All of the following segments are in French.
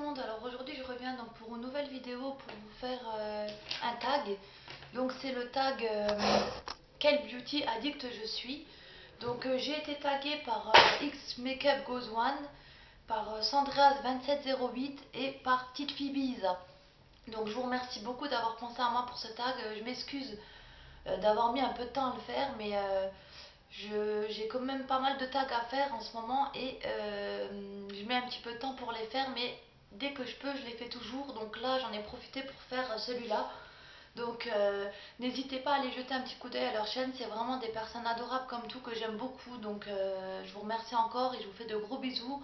monde, alors aujourd'hui je reviens donc pour une nouvelle vidéo pour vous faire un tag. Donc c'est le tag quel beauty addict je suis. Donc j'ai été taguée par X Makeup Goes One, par Sandras2708 et par Petite Phoebe Isa. Donc je vous remercie beaucoup d'avoir pensé à moi pour ce tag. Je m'excuse d'avoir mis un peu de temps à le faire, mais j'ai quand même pas mal de tags à faire en ce moment et je mets un petit peu de temps pour les faire, mais dès que je peux, je les fais toujours. Donc là, j'en ai profité pour faire celui-là. Donc n'hésitez pas à aller jeter un petit coup d'œil à leur chaîne, c'est vraiment des personnes adorables comme tout que j'aime beaucoup. Donc je vous remercie encore et je vous fais de gros bisous.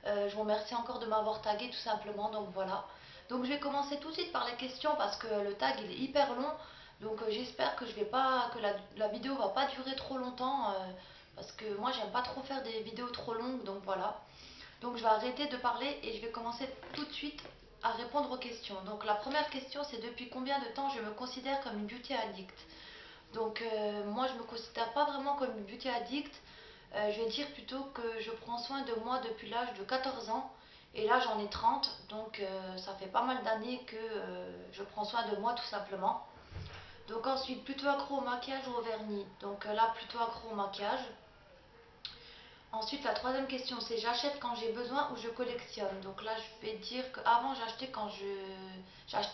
Je vous remercie encore de m'avoir tagué tout simplement. Donc voilà. Donc je vais commencer tout de suite par les questions parce que le tag il est hyper long. Donc j'espère que je vais pas que la vidéo va pas durer trop longtemps parce que moi j'aime pas trop faire des vidéos trop longues. Donc voilà. Donc je vais arrêter de parler et je vais commencer tout de suite à répondre aux questions. Donc la première question c'est depuis combien de temps je me considère comme une beauty addict. Donc moi je me considère pas vraiment comme une beauty addict. Je vais dire plutôt que je prends soin de moi depuis l'âge de 14 ans. Et là j'en ai 30, donc ça fait pas mal d'années que je prends soin de moi tout simplement. Donc ensuite plutôt accro au maquillage ou au vernis. Donc là plutôt accro au maquillage. Ensuite, la troisième question, c'est j'achète quand j'ai besoin ou je collectionne. Donc là, je vais dire qu'avant, j'achetais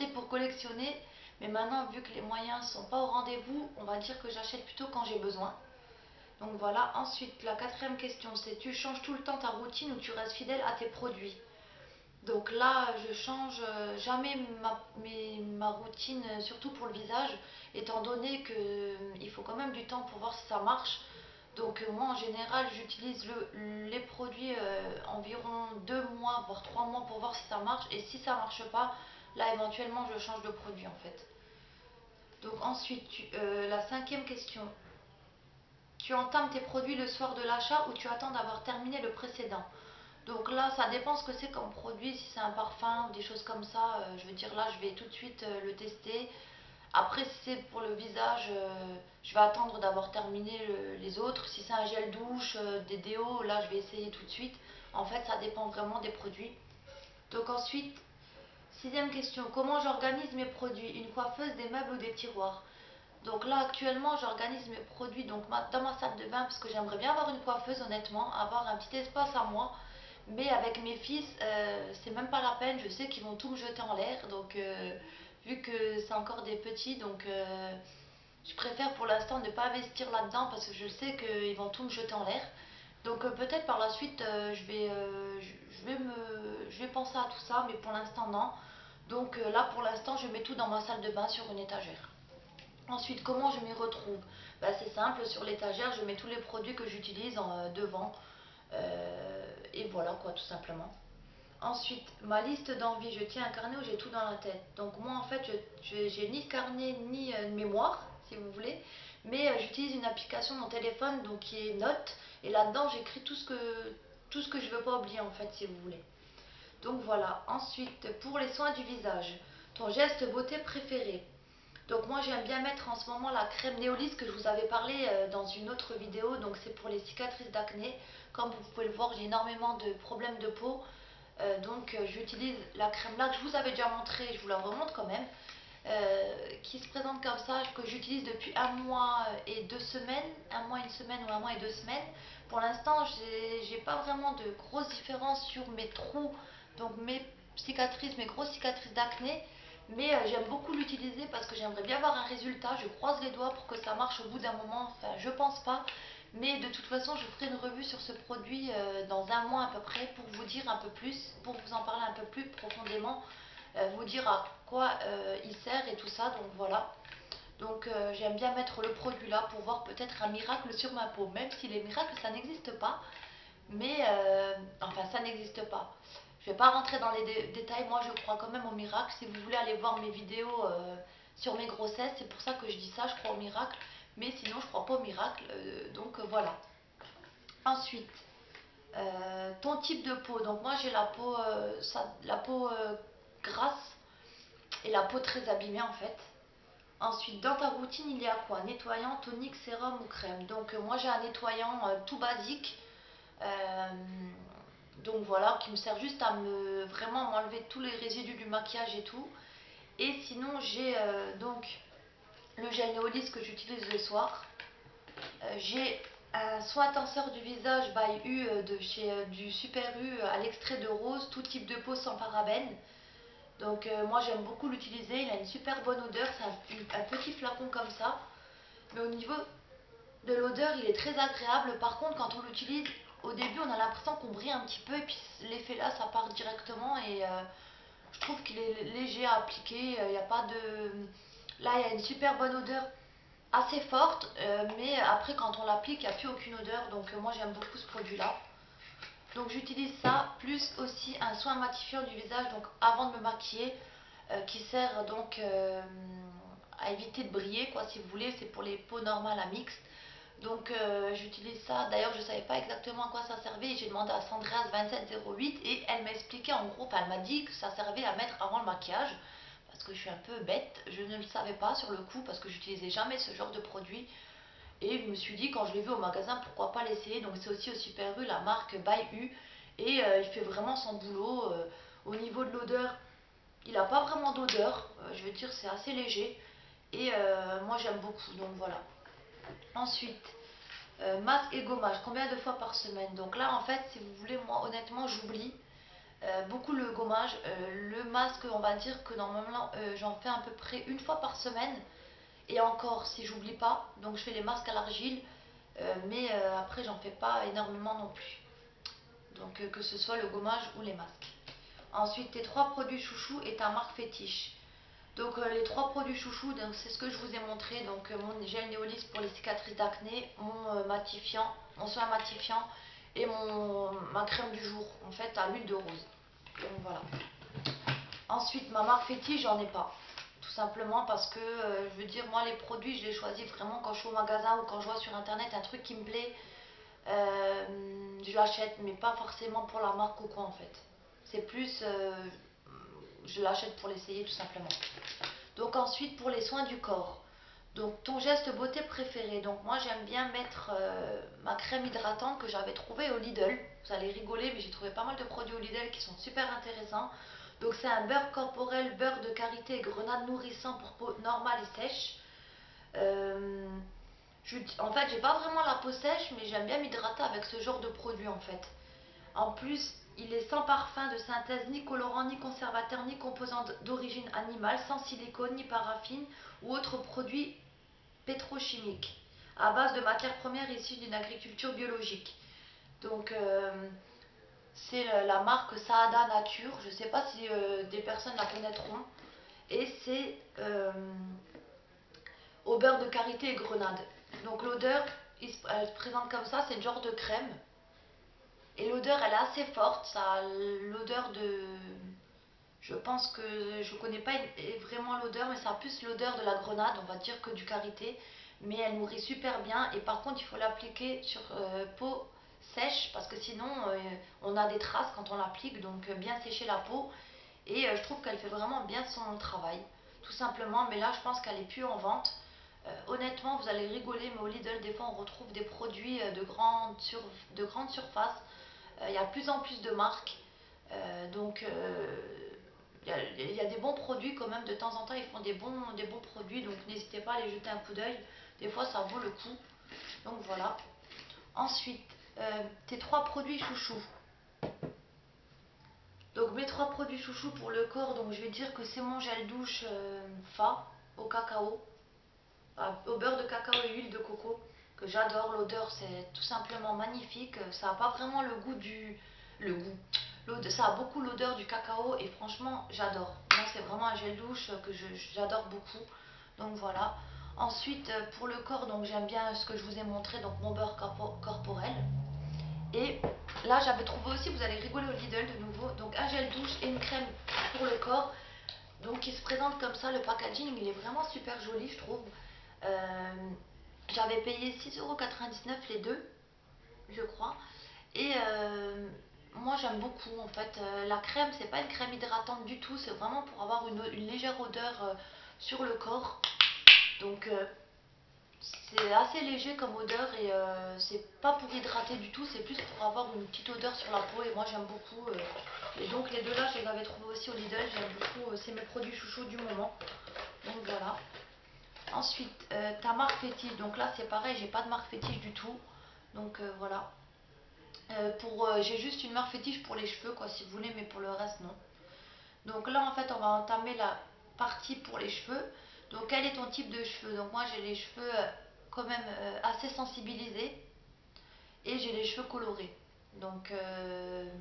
pour collectionner. Mais maintenant, vu que les moyens ne sont pas au rendez-vous, on va dire que j'achète plutôt quand j'ai besoin. Donc voilà. Ensuite, la quatrième question, c'est tu changes tout le temps ta routine ou tu restes fidèle à tes produits. Donc là, je change jamais ma routine, surtout pour le visage, étant donné qu'il faut quand même du temps pour voir si ça marche. Donc moi en général j'utilise les produits environ 2 mois voire 3 mois pour voir si ça marche, et si ça marche pas, là éventuellement je change de produit en fait. Donc ensuite la cinquième question, tu entames tes produits le soir de l'achat ou tu attends d'avoir terminé le précédent. Donc là ça dépend ce que c'est comme produit, si c'est un parfum ou des choses comme ça, je veux dire là je vais tout de suite le tester. Après, si c'est pour le visage, je vais attendre d'avoir terminé les autres. Si c'est un gel douche, des déos, là, je vais essayer tout de suite. En fait, ça dépend vraiment des produits. Donc ensuite, sixième question, comment j'organise mes produits? Une coiffeuse, des meubles ou des tiroirs? Donc là, actuellement, j'organise mes produits donc dans ma salle de bain parce que j'aimerais bien avoir une coiffeuse, honnêtement, avoir un petit espace à moi. Mais avec mes fils, c'est même pas la peine. Je sais qu'ils vont tout me jeter en l'air. Donc, vu que c'est encore des petits, donc je préfère pour l'instant ne pas investir là-dedans parce que je sais qu'ils vont tout me jeter en l'air. Donc peut-être par la suite, je vais penser à tout ça, mais pour l'instant non. Donc là, pour l'instant, je mets tout dans ma salle de bain sur une étagère. Ensuite, comment je m'y retrouve? Bah, c'est simple, sur l'étagère, je mets tous les produits que j'utilise devant. Et voilà quoi, tout simplement. Ensuite, ma liste d'envie, je tiens un carnet où j'ai tout dans la tête. Donc moi en fait, j'ai ni carnet ni mémoire, si vous voulez, mais j'utilise une application dans mon téléphone donc qui est Note, et là-dedans j'écris tout ce que je veux pas oublier en fait, si vous voulez. Donc voilà. Ensuite, pour les soins du visage, ton geste beauté préféré. Donc moi j'aime bien mettre en ce moment la crème Néolis que je vous avais parlé dans une autre vidéo. Donc c'est pour les cicatrices d'acné. Comme vous pouvez le voir, j'ai énormément de problèmes de peau. Donc j'utilise la crème là que je vous avais déjà montré, je vous la remontre quand même. Qui se présente comme ça, que j'utilise depuis un mois et 2 semaines, un mois, une semaine ou un mois et 2 semaines. Pour l'instant, j'ai pas vraiment de grosses différences sur mes trous, donc mes cicatrices, mes grosses cicatrices d'acné. Mais j'aime beaucoup l'utiliser parce que j'aimerais bien avoir un résultat. Je croise les doigts pour que ça marche au bout d'un moment. Enfin, je pense pas. Mais de toute façon, je ferai une revue sur ce produit dans un mois à peu près pour vous dire un peu plus, pour vous en parler un peu plus profondément, vous dire à quoi il sert et tout ça. Donc voilà. Donc j'aime bien mettre le produit là pour voir peut-être un miracle sur ma peau. Même si les miracles, ça n'existe pas. Mais enfin, ça n'existe pas. Je ne vais pas rentrer dans les détails. Moi, je crois quand même au miracle. Si vous voulez aller voir mes vidéos sur mes grossesses, c'est pour ça que je dis ça. Je crois au miracle. Mais sinon, je ne crois pas au miracle. Donc voilà. Ensuite, ton type de peau. Donc moi, j'ai la peau grasse et la peau très abîmée en fait. Ensuite, dans ta routine, il y a quoi? Nettoyant, tonique, sérum ou crème? Donc moi, j'ai un nettoyant tout basique. Euh, Donc voilà, qui me sert juste à me vraiment m'enlever tous les résidus du maquillage et tout. Et sinon j'ai donc le gel Néolis que j'utilise le soir. J'ai un soin tenseur du visage by U de chez du Super U à l'extrait de rose, tout type de peau sans parabènes. Donc moi j'aime beaucoup l'utiliser, il a une super bonne odeur, c'est un petit flacon comme ça. Mais au niveau de l'odeur, il est très agréable. Par contre, quand on l'utilise, au début, on a l'impression qu'on brille un petit peu et puis l'effet là, ça part directement et je trouve qu'il est léger à appliquer. Il n'y a pas de... Là, il y a une super bonne odeur assez forte, mais après, quand on l'applique, il n'y a plus aucune odeur. Donc moi, j'aime beaucoup ce produit-là. Donc j'utilise ça, plus aussi un soin matifiant du visage, donc avant de me maquiller, qui sert donc à éviter de briller, quoi, si vous voulez. C'est pour les peaux normales à mixte. Donc j'utilise ça. D'ailleurs, je ne savais pas exactement à quoi ça servait. J'ai demandé à Sandreas2708 et elle m'a expliqué en gros, enfin elle m'a dit que ça servait à mettre avant le maquillage. Parce que je suis un peu bête, je ne le savais pas sur le coup parce que j'utilisais jamais ce genre de produit. Et je me suis dit, quand je l'ai vu au magasin, pourquoi pas l'essayer. Donc c'est aussi au Super U, la marque By U. Et il fait vraiment son boulot. Au niveau de l'odeur, il n'a pas vraiment d'odeur. Je veux dire, c'est assez léger. Et moi j'aime beaucoup. Donc voilà. Ensuite, masque et gommage, combien de fois par semaine? Donc là, en fait, si vous voulez, moi, honnêtement, j'oublie beaucoup le gommage. Le masque, on va dire que normalement, j'en fais à peu près une fois par semaine. Et encore, si j'oublie pas, donc je fais les masques à l'argile, mais après, j'en fais pas énormément non plus. Donc, que ce soit le gommage ou les masques. Ensuite, tes trois produits chouchou et ta marque fétiche. Donc les trois produits chouchou, c'est ce que je vous ai montré. Donc mon gel Néolis pour les cicatrices d'acné, mon matifiant, mon soin matifiant et ma crème du jour, en fait à l'huile de rose. Donc voilà. Ensuite ma marque fétiche, j'en ai pas. Tout simplement parce que je veux dire, moi les produits je les choisis vraiment quand je suis au magasin ou quand je vois sur internet un truc qui me plaît. Je l'achète, mais pas forcément pour la marque ou quoi en fait. C'est plus, je l'achète pour l'essayer tout simplement. Donc ensuite pour les soins du corps. Donc ton geste beauté préféré. Donc moi j'aime bien mettre ma crème hydratante que j'avais trouvée au Lidl. Vous allez rigoler mais j'ai trouvé pas mal de produits au Lidl qui sont super intéressants. Donc c'est un beurre corporel, beurre de karité et grenade nourrissant pour peau normale et sèche. Euh, En fait j'ai pas vraiment la peau sèche mais j'aime bien m'hydrater avec ce genre de produit en fait. En plus, il est sans parfum de synthèse, ni colorant, ni conservateur, ni composant d'origine animale, sans silicone, ni paraffine ou autres produits pétrochimiques, à base de matières premières issues d'une agriculture biologique. Donc, c'est la marque Saada Nature. Je ne sais pas si des personnes la connaîtront. Et c'est au beurre de karité et grenade. Donc, l'odeur, elle se présente comme ça, c'est le genre de crème. Et l'odeur, elle est assez forte. Ça a l'odeur de... Je pense que je connais pas vraiment l'odeur, mais ça a plus l'odeur de la grenade, on va dire, que du karité. Mais elle nourrit super bien. Et par contre, il faut l'appliquer sur peau sèche, parce que sinon, on a des traces quand on l'applique. Donc, bien sécher la peau. Et je trouve qu'elle fait vraiment bien son travail, tout simplement. Mais là, je pense qu'elle est plus en vente. Honnêtement, vous allez rigoler, mais au Lidl, des fois, on retrouve des produits de grande surface. Il y a de plus en plus de marques. Donc, il y a des bons produits quand même. De temps en temps, ils font des bons produits. Donc, n'hésitez pas à les jeter un coup d'œil. Des fois, ça vaut le coup. Donc, voilà. Ensuite, tes trois produits chouchous. Donc, mes trois produits chouchous pour le corps. Donc, je vais dire que c'est mon gel douche Fa au cacao, au beurre de cacao et huile de coco, que j'adore. L'odeur, c'est tout simplement magnifique. Ça n'a pas vraiment le goût du... Le goût. Ça a beaucoup l'odeur du cacao et franchement, j'adore. Moi, c'est vraiment un gel douche que j'adore beaucoup. Donc voilà. Ensuite, pour le corps, donc j'aime bien ce que je vous ai montré, donc mon beurre corporel. Et là, j'avais trouvé aussi, vous allez rigoler au Lidl de nouveau, donc un gel douche et une crème pour le corps. Donc il se présente comme ça, le packaging, il est vraiment super joli, je trouve. Euh, J'avais payé 6,99 € les deux, je crois. Et moi j'aime beaucoup en fait. La crème, c'est pas une crème hydratante du tout, c'est vraiment pour avoir une légère odeur sur le corps. Donc C'est assez léger comme odeur et c'est pas pour hydrater du tout, c'est plus pour avoir une petite odeur sur la peau et moi j'aime beaucoup. Et donc les deux là, je les avais trouvés aussi au Lidl, j'aime beaucoup, c'est mes produits chouchous du moment. Donc voilà. Ensuite, ta marque fétiche, donc là c'est pareil, j'ai pas de marque fétiche du tout. Donc voilà. J'ai juste une marque fétiche pour les cheveux quoi si vous voulez, mais pour le reste non. Donc là en fait on va entamer la partie pour les cheveux. Donc quel est ton type de cheveux? Donc moi j'ai les cheveux quand même assez sensibilisés et j'ai les cheveux colorés. Donc, euh,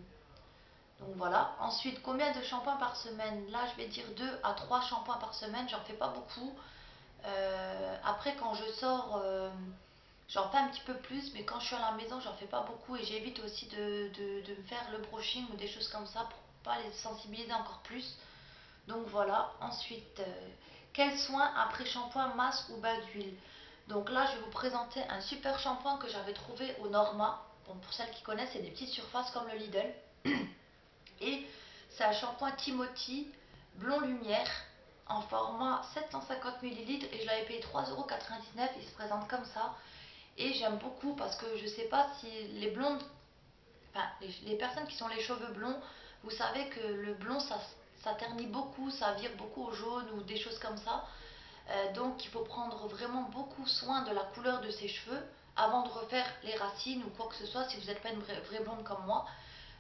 donc voilà. Ensuite, combien de shampoings par semaine? Là je vais dire 2 à 3 shampoings par semaine, j'en fais pas beaucoup. Après quand je sors, j'en fais un petit peu plus, mais quand je suis à la maison j'en fais pas beaucoup et j'évite aussi de me faire le brushing ou des choses comme ça pour pas les sensibiliser encore plus. Donc voilà. Ensuite, quels soins après shampoing, masque ou bain d'huile? Donc là, je vais vous présenter un super shampoing que j'avais trouvé au Norma. Bon, pour celles qui connaissent, c'est des petites surfaces comme le Lidl. Et c'est un shampoing Timothy blond lumière en format 750 millilitres et je l'avais payé 3,99 €. Il se présente comme ça. Et j'aime beaucoup parce que je sais pas si les blondes, enfin les personnes qui sont les cheveux blonds, vous savez que le blond ça ternit beaucoup, ça vire beaucoup au jaune ou des choses comme ça. Donc il faut prendre vraiment beaucoup soin de la couleur de ses cheveux avant de refaire les racines ou quoi que ce soit si vous n'êtes pas une vraie blonde comme moi.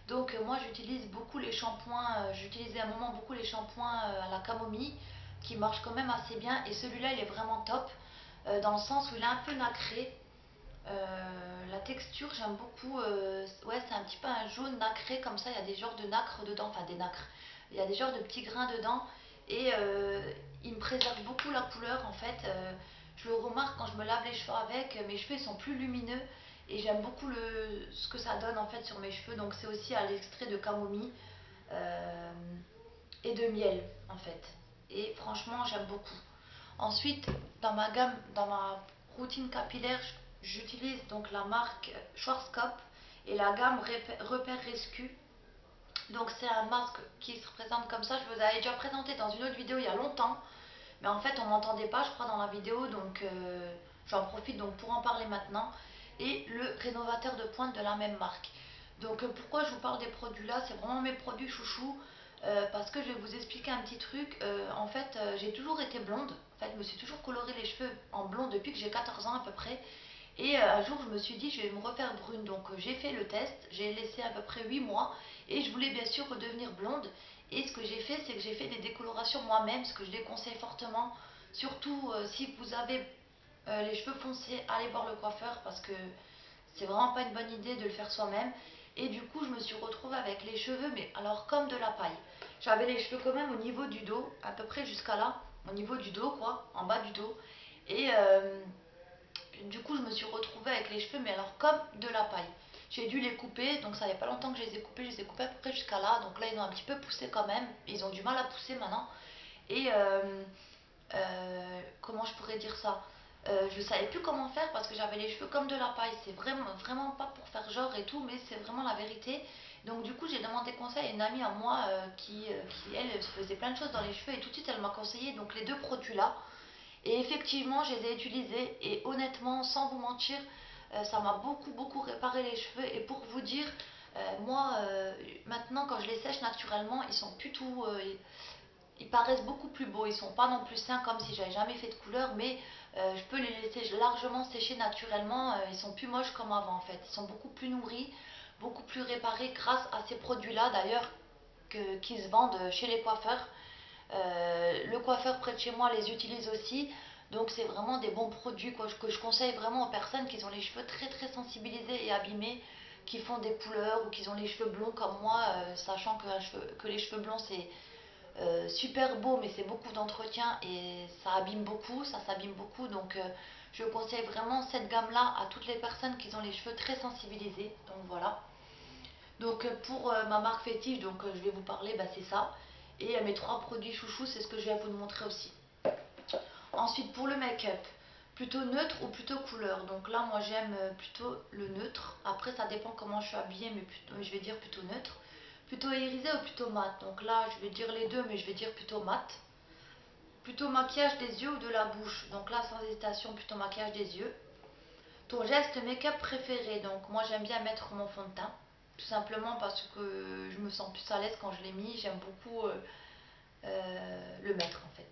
Donc moi j'utilise beaucoup les shampoings, j'utilisais à un moment beaucoup les shampoings à la camomille qui marchent quand même assez bien et celui-là il est vraiment top dans le sens où il est un peu nacré. La texture j'aime beaucoup, ouais c'est un petit peu un jaune nacré comme ça, il y a des genres de nacre dedans, enfin des nacres, il y a des genres de petits grains dedans et il me préserve beaucoup la couleur en fait. Je le remarque quand je me lave les cheveux avec, mes cheveux ils sont plus lumineux et j'aime beaucoup ce que ça donne en fait sur mes cheveux. Donc c'est aussi à l'extrait de camomille euh, et de miel en fait. Et franchement j'aime beaucoup. Ensuite dans ma gamme, dans ma routine capillaire, j'utilise donc la marque Schwarzkopf et la gamme Repère Rescue. Donc c'est un masque qui se présente comme ça. Je vous avais déjà présenté dans une autre vidéo il y a longtemps. Mais en fait on m'entendait pas je crois dans la vidéo. Donc j'en profite donc pour en parler maintenant. Et le rénovateur de pointe de la même marque. Donc pourquoi je vous parle des produits là? C'est vraiment mes produits chouchous. Parce que je vais vous expliquer un petit truc. En fait j'ai toujours été blonde. En fait je me suis toujours coloré les cheveux en blond depuis que j'ai 14 ans à peu près. Et un jour, je me suis dit, je vais me refaire brune. Donc, j'ai fait le test. J'ai laissé à peu près 8 mois. Et je voulais bien sûr redevenir blonde. Et ce que j'ai fait, c'est que j'ai fait des décolorations moi-même, ce que je déconseille fortement. Surtout si vous avez les cheveux foncés, allez voir le coiffeur parce que c'est vraiment pas une bonne idée de le faire soi-même. Et du coup, je me suis retrouvée avec les cheveux, mais alors comme de la paille. J'avais les cheveux quand même au niveau du dos, à peu près jusqu'à là, au niveau du dos, quoi, en bas du dos. Et du coup, je me suis retrouvée avec les cheveux, mais alors comme de la paille. J'ai dû les couper, donc ça fait pas longtemps que je les ai coupés. Je les ai coupés à peu près jusqu'à là. Donc là, ils ont un petit peu poussé quand même. Ils ont du mal à pousser maintenant. Et comment je pourrais dire ça? Je savais plus comment faire parce que j'avais les cheveux comme de la paille. C'est vraiment, vraiment pas pour faire genre et tout, mais c'est vraiment la vérité. Donc du coup, j'ai demandé conseil à une amie à moi qui, elle, faisait plein de choses dans les cheveux et tout de suite, elle m'a conseillé donc les deux produits là. Et effectivement, je les ai utilisés et honnêtement, sans vous mentir, ça m'a beaucoup, beaucoup réparé les cheveux. Et pour vous dire, moi, maintenant, quand je les sèche naturellement, ils sont plus tout, ils paraissent beaucoup plus beaux. Ils sont pas non plus sains comme si j'avais jamais fait de couleur, mais je peux les laisser largement sécher naturellement. Ils sont plus moches comme avant en fait. Ils sont beaucoup plus nourris, beaucoup plus réparés grâce à ces produits-là d'ailleurs qui se vendent chez les coiffeurs. Le coiffeur près de chez moi les utilise aussi. Donc c'est vraiment des bons produits quoi, que je conseille vraiment aux personnes qui ont les cheveux très très sensibilisés et abîmés, qui font des couleurs ou qui ont les cheveux blonds comme moi, sachant que les cheveux blonds c'est super beau mais c'est beaucoup d'entretien et ça abîme beaucoup, ça s'abîme beaucoup. Donc je conseille vraiment cette gamme là à toutes les personnes qui ont les cheveux très sensibilisés. Donc voilà. Donc pour ma marque fétiche, donc je vais vous parler, bah, c'est ça. Et mes trois produits chouchous, c'est ce que je vais vous montrer aussi. Ensuite pour le make-up, plutôt neutre ou plutôt couleur. Donc là moi j'aime plutôt le neutre. Après ça dépend comment je suis habillée, mais je vais dire plutôt neutre. Plutôt irisé ou plutôt mat. Donc là je vais dire les deux, mais je vais dire plutôt mat. Plutôt maquillage des yeux ou de la bouche? Donc là, sans hésitation, plutôt maquillage des yeux. Ton geste make-up préféré? Donc moi j'aime bien mettre mon fond de teint. Tout simplement parce que je me sens plus à l'aise quand je l'ai mis. J'aime beaucoup le mettre en fait.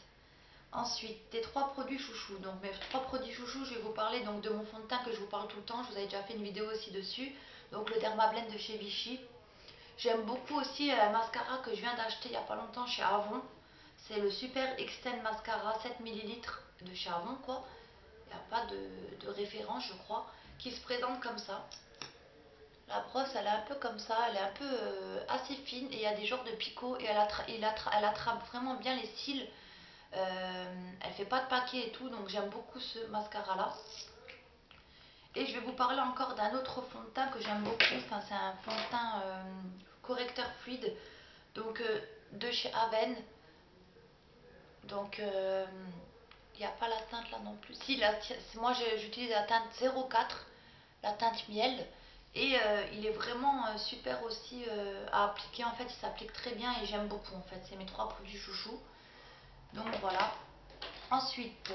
Ensuite, tes trois produits chouchous. Donc mes trois produits chouchous, je vais vous parler donc de mon fond de teint que je vous parle tout le temps. Je vous avais déjà fait une vidéo aussi dessus. Donc le Dermablend de chez Vichy. J'aime beaucoup aussi un mascara que je viens d'acheter il n'y a pas longtemps chez Avon. C'est le Super Extend Mascara 7 millilitres de chez Avon quoi. Il n'y a pas de référence je crois. Qui se présente comme ça. La brosse elle est un peu comme ça. Elle est un peu assez fine et il y a des genres de picots. Et elle attrape vraiment bien les cils. Elle fait pas de paquet et tout. Donc j'aime beaucoup ce mascara là. Et je vais vous parler encore d'un autre fond de teint que j'aime beaucoup. Enfin, c'est un fond de teint correcteur fluide. Donc de chez Aven. Donc il n'y a pas la teinte là non plus. Si, moi j'utilise la teinte 04, la teinte miel. Et il est vraiment super aussi à appliquer. En fait, il s'applique très bien et j'aime beaucoup en fait. C'est mes trois produits chouchous. Donc voilà. Ensuite,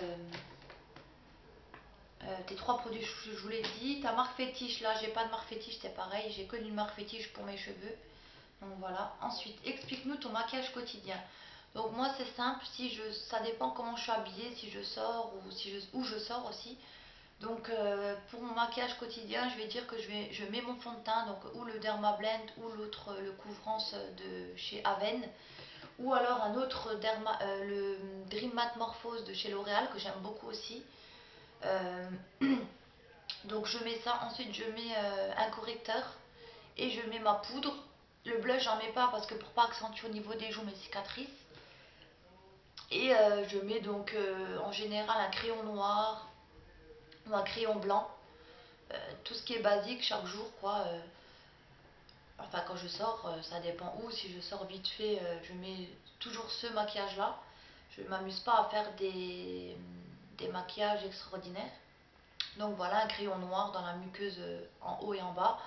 tes trois produits chouchous, je vous l'ai dit. Ta marque fétiche, là, j'ai pas de marque fétiche, c'est pareil. J'ai que une marque fétiche pour mes cheveux. Donc voilà. Ensuite, explique-nous ton maquillage quotidien. Donc moi, c'est simple. Ça dépend comment je suis habillée, si je sors ou où je sors aussi. Donc pour mon maquillage quotidien, je vais dire que je mets mon fond de teint, donc ou le Dermablend ou l'autre, le couvrance de chez Aven. Ou alors un autre le Dream Matte Morphose de chez L'Oréal que j'aime beaucoup aussi. Euh, donc je mets ça, ensuite je mets un correcteur et je mets ma poudre. Le blush j'en mets pas parce que pour pas accentuer au niveau des joues mes cicatrices. Et je mets donc en général un crayon noir ou un crayon blanc. Tout ce qui est basique chaque jour quoi. Enfin quand je sors, ça dépend où. Si je sors vite fait, je mets toujours ce maquillage là. Je ne m'amuse pas à faire des maquillages extraordinaires. Donc voilà, un crayon noir dans la muqueuse en haut et en bas.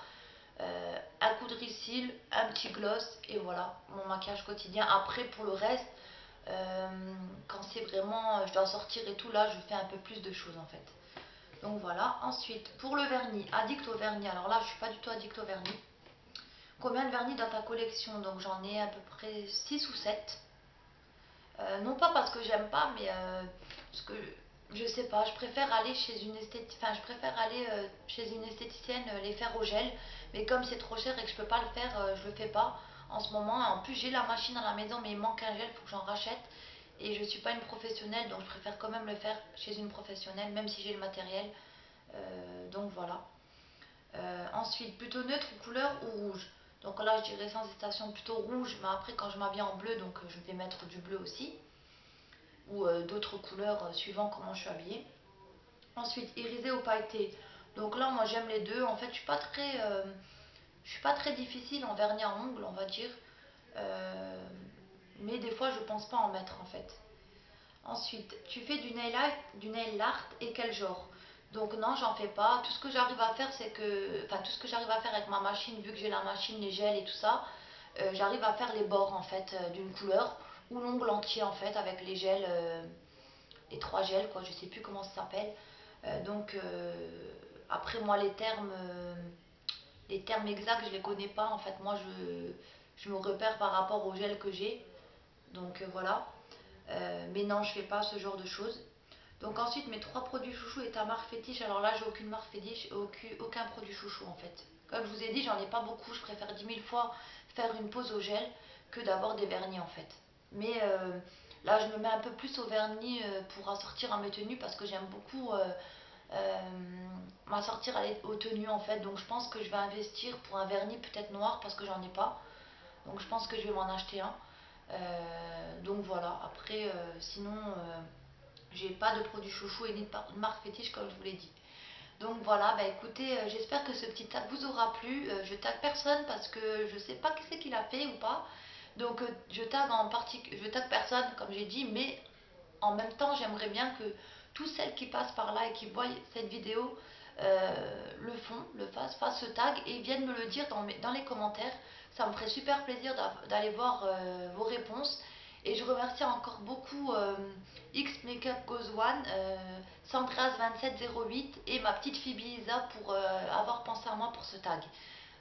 Un coup de cils, un petit gloss et voilà mon maquillage quotidien. Après pour le reste, quand c'est vraiment je dois sortir et tout là, je fais un peu plus de choses en fait. Donc voilà. Ensuite pour le vernis, addict au vernis. Alors là je suis pas du tout addict au vernis. Combien de vernis dans ta collection? Donc j'en ai à peu près 6 ou 7. Non pas parce que j'aime pas, mais parce que je sais pas, je préfère aller chez une chez une esthéticienne les faire au gel, mais comme c'est trop cher et que je peux pas le faire, je le fais pas en ce moment. En plus j'ai la machine à la maison, mais il manque un gel, faut que j'en rachète. Et je suis pas une professionnelle, donc je préfère quand même le faire chez une professionnelle, même si j'ai le matériel. Donc voilà. Ensuite, plutôt neutre ou couleur ou rouge? Donc là, je dirais sans hésitation plutôt rouge, mais après, quand je m'habille en bleu, donc je vais mettre du bleu aussi, ou d'autres couleurs suivant comment je suis habillée. Ensuite, irisé ou pailleté. Donc là, moi, j'aime les deux. En fait, je suis pas très difficile en vernis à ongles, on va dire. Euh, mais des fois, je pense pas en mettre, en fait. Ensuite, tu fais du nail art et quel genre? Donc non, j'en fais pas. Tout ce que j'arrive à faire, c'est que, enfin tout ce que j'arrive à faire avec ma machine, vu que j'ai la machine, les gels et tout ça, j'arrive à faire les bords en fait d'une couleur ou l'ongle entier en fait avec les gels, les trois gels quoi. Je sais plus comment ça s'appelle. Donc après moi les termes exacts je les connais pas. En fait moi je me repère par rapport aux gels que j'ai. Donc voilà. Mais non, je fais pas ce genre de choses. Donc ensuite, mes trois produits chouchous et ta marque fétiche. Alors là, j'ai aucune marque fétiche, aucun produit chouchou en fait. Comme je vous ai dit, j'en ai pas beaucoup. Je préfère 10 000 fois faire une pose au gel que d'avoir des vernis en fait. Mais là, je me mets un peu plus au vernis pour assortir à mes tenues parce que j'aime beaucoup m'assortir aux tenues en fait. Donc je pense que je vais investir pour un vernis peut-être noir parce que j'en ai pas. Donc je pense que je vais m'en acheter un. Donc voilà, après sinon j'ai pas de produit chouchou et ni de marque fétiche comme je vous l'ai dit. Donc voilà, bah écoutez, j'espère que ce petit tag vous aura plu. Je tag personne parce que je sais pas qui c'est qui l'a fait ou pas. Donc je tag personne comme j'ai dit, mais en même temps j'aimerais bien que tous celles qui passent par là et qui voient cette vidéo fassent ce tag et viennent me le dire dans les commentaires. Ça me ferait super plaisir d'aller voir vos réponses Et je remercie encore beaucoup X Makeup Goes One, Sandras2708 et ma petite fille Isa pour avoir pensé à moi pour ce tag.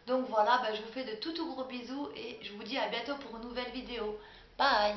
Donc voilà, je vous fais de tout gros bisous et je vous dis à bientôt pour une nouvelle vidéo. Bye!